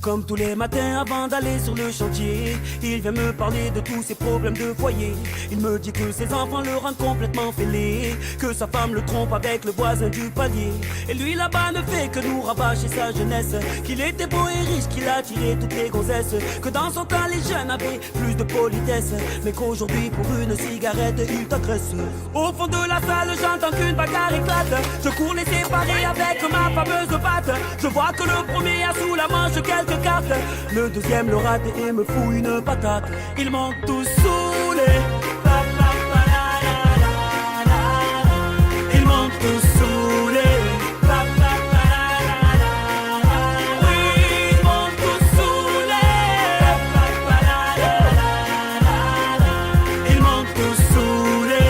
Comme tous les matins avant d'aller sur le chantier, il vient me parler de tous ses problèmes de foyer. Il me dit que ses enfants le rendent complètement fêlé, que sa femme le trompe avec le voisin du palier. Et lui là-bas ne fait que nous rabâcher sa jeunesse, qu'il était beau et riche, qu'il a tiré toutes les gonzesses, que dans son temps les jeunes avaient plus de politesse, mais qu'aujourd'hui pour une cigarette il t'agresse. Au fond de la salle j'entends qu'une bagarre éclate, je cours les séparer avec ma fameuse batte. Je vois que le premier a sous la manche quelques cartes, le deuxième le rate et me fout une patate. Ils m'ont tous saoulé, ils m'ont tous saoulé. Oui, ils m'ont tous saoulé. Ils m'ont tous saoulé.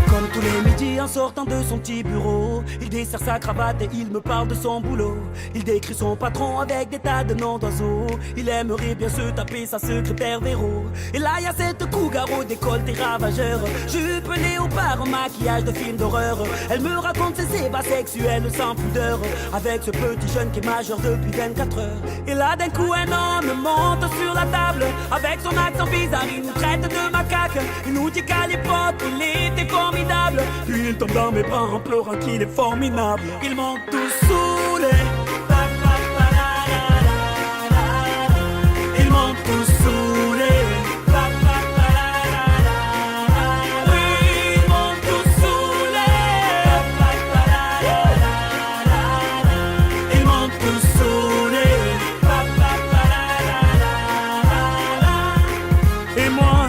Comme tous les midis en sortant de son petit bureau, il desserre sa cravate et il me parle de son boulot. Il décrit son patron avec des tas de noms d'oiseaux. Il aimerait bien se taper sa secrétaire Véro. Et là y a cette cougar au décolleté ravageur, jupe léopard, maquillage de film d'horreur. Elle me raconte ses ébats sexuels sans pudeur, avec ce petit jeune qui est majeur depuis 24 heures. Et là d'un coup un homme monte sur la table, avec son accent bizarre il nous traite de macaque. Il nous dit qu'à l'époque il était formidable, puis il tombe dans mes bras en pleurant qu'il est formidable. Ils m'ont tous saoulé. Ils m'ont tous saoulé. Oui, ils m'ont tous saoulé. Ils m'ont tous saoulé. Et moi,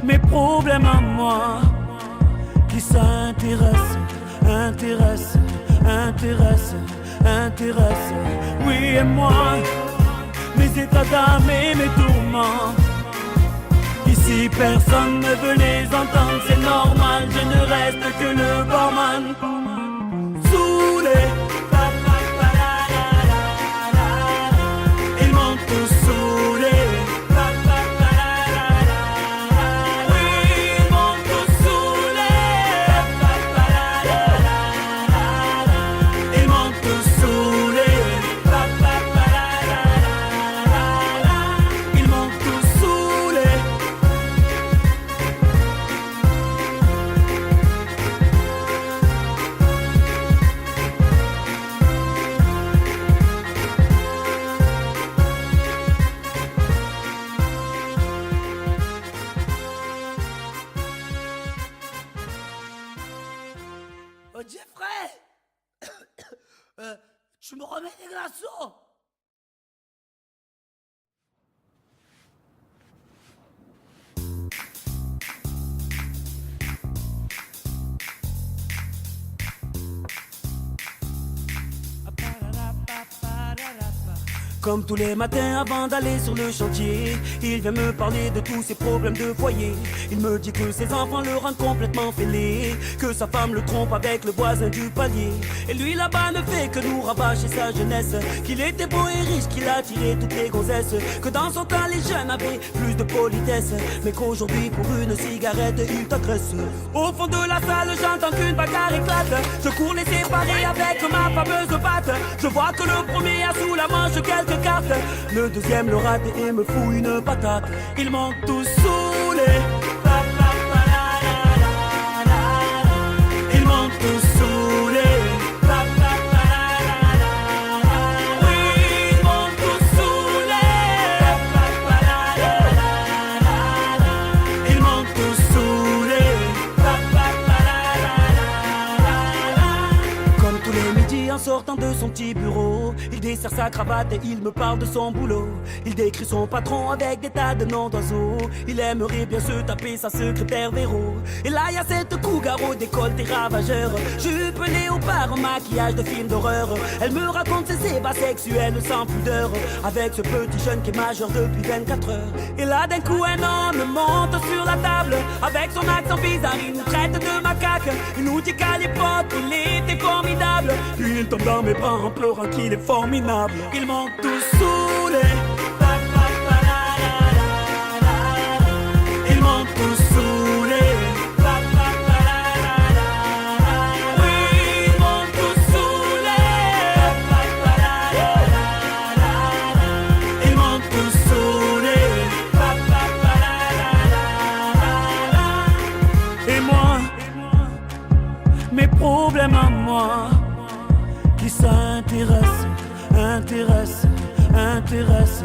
mes problèmes à moi, qui s'intéresse, intéresse, intéresse, intéresse. Oui, et moi, mes états d'âme et mes tourments, ici personne ne veut les entendre, c'est normal, je ne reste que le barman. Saoulé. Ils m'ont tous saoulé. Jeffrey, tu me remets des glaçons? Comme tous les matins avant d'aller sur le chantier, il vient me parler de tous ses problèmes de foyer. Il me dit que ses enfants le rendent complètement fêlé, que sa femme le trompe avec le voisin du palier. Et lui là-bas ne fait que nous rabâcher sa jeunesse, qu'il était beau et riche, qu'il a tiré toutes les gonzesses, que dans son temps les jeunes avaient plus de politesse, mais qu'aujourd'hui pour une cigarette il t'agresse. Au fond de la salle j'entends qu'une bagarre éclate, je cours les séparer avec ma fameuse batte. Je vois que le premier a sous la manche quelques cartes, le deuxième le rate et me fout une patate. Ils m'ont tous saoulé. Ils m'ont tous saoulé. Oui, ils m'ont tous saoulé. Ils m'ont tous saoulé. Comme tous les midis en sortant de son petit bureau, il desserre sa cravate et il me parle de son boulot. Il décrit son patron avec des tas de noms d'oiseaux. Il aimerait bien se taper sa secrétaire Véro. Et là y a cette cougar au décolleté ravageur, jupe léopard, maquillage de film d'horreur. Elle me raconte ses ébats sexuels sans pudeur, avec ce petit jeune qui est majeur depuis 24 heures. Et là d'un coup un homme monte sur la table, avec son accent bizarre il nous traite de macaque. Il nous dit qu'à l'époque il était formidable, puis il tombe dans mes bras en pleurant qu'il est formidable. Ils m'ont tous saoulé. Ils m'ont tous saoulé. Oui, ils m'ont tous saoulé. intéresse, intéresse, intéresse,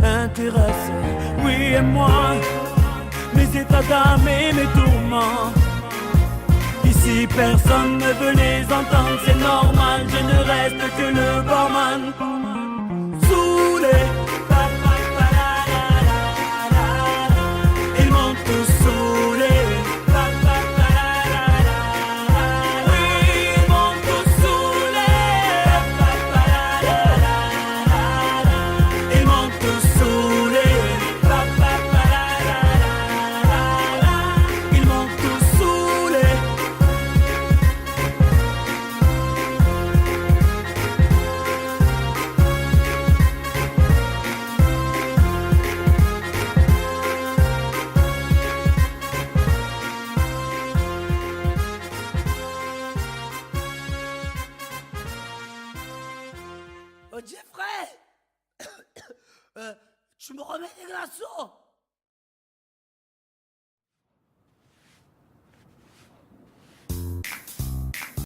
intéresse. Oui et moi, mes états d'âme et mes tourments. Ici personne ne veut les entendre, c'est normal, je ne reste que le barman. Saoulé, ils m'ont tous saoulé. Jeffrey, tu me remets des glaçons?